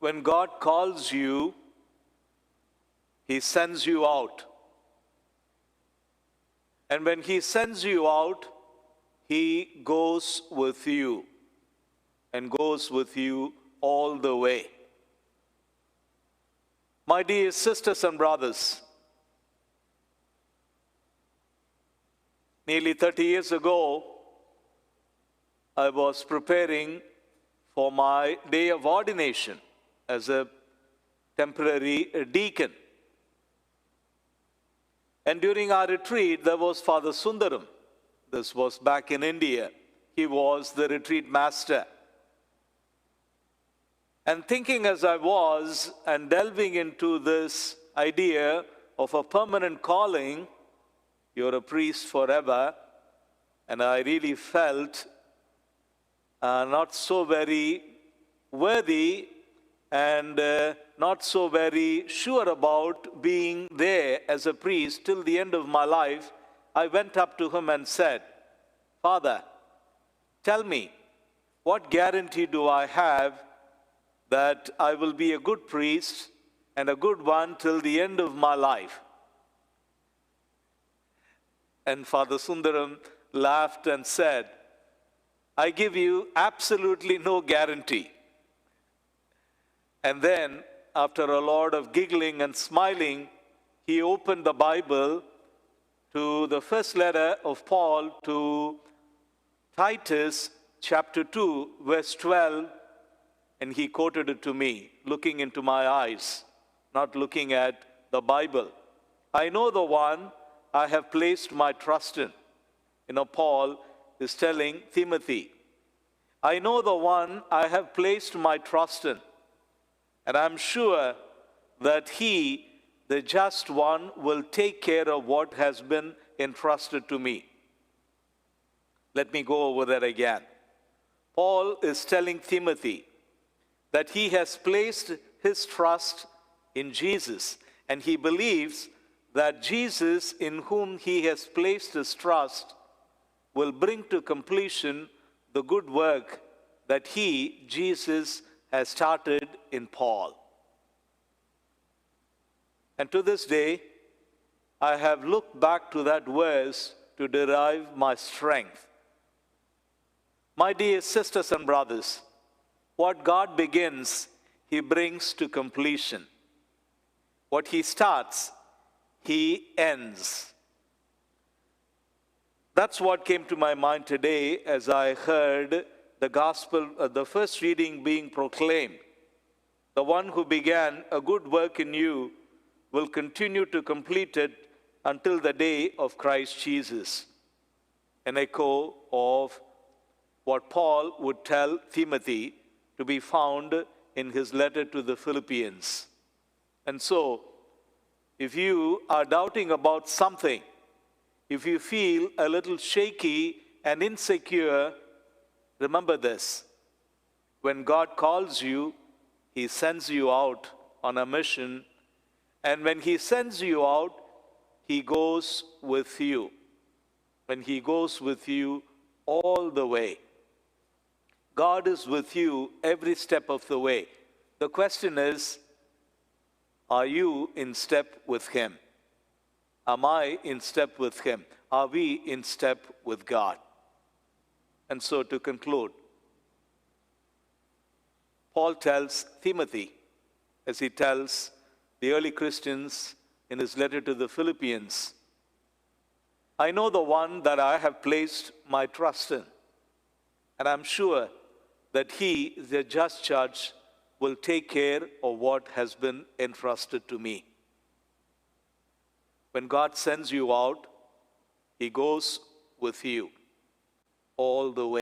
when God calls you, He sends you out. And when He sends you out, He goes with you and goes with you all the way. My dear sisters and brothers, nearly 30 years ago, I was preparing for my day of ordination as a temporary deacon. And during our retreat, there was Father Sundaram. This was back in India. He was the retreat master. And thinking as I was and delving into this idea of a permanent calling, you're a priest forever, and I really felt not so very worthy and not so very sure about being there as a priest till the end of my life. I went up to him and said, Father, tell me, what guarantee do I have that I will be a good priest and a good one till the end of my life? And Father Sundaram laughed and said, I give you absolutely no guarantee. And then, after a lot of giggling and smiling, he opened the Bible to the first letter of Paul to Titus, chapter 2, verse 12, and he quoted it to me, looking into my eyes, not looking at the Bible. I know the one I have placed my trust in. Paul is telling Timothy, I know the one I have placed my trust in, and I'm sure that he, the just one, will take care of what has been entrusted to me. Let me go over that again. Paul is telling Timothy that he has placed his trust in Jesus, and he believes that Jesus, in whom he has placed his trust, will bring to completion the good work that he, Jesus, has started in Paul. And to this day, I have looked back to that verse to derive my strength. My dear sisters and brothers, what God begins, He brings to completion. What He starts, He ends. That's what came to my mind today as I heard the gospel, the first reading being proclaimed. The one who began a good work in you will continue to complete it until the day of Christ Jesus. An echo of what Paul would tell Timothy to be found in his letter to the Philippians. And so, if you are doubting about something, if you feel a little shaky and insecure, remember this. When God calls you, He sends you out on a mission. And when He sends you out, He goes with you. When He goes with you all the way. God is with you every step of the way. The question is, are you in step with Him? Am I in step with Him? Are we in step with God? And so to conclude, Paul tells Timothy, as he tells the early Christians in his letter to the Philippians, I know the one that I have placed my trust in, and I'm sure that He, the just judge, will take care of what has been entrusted to me. When God sends you out, He goes with you all the way.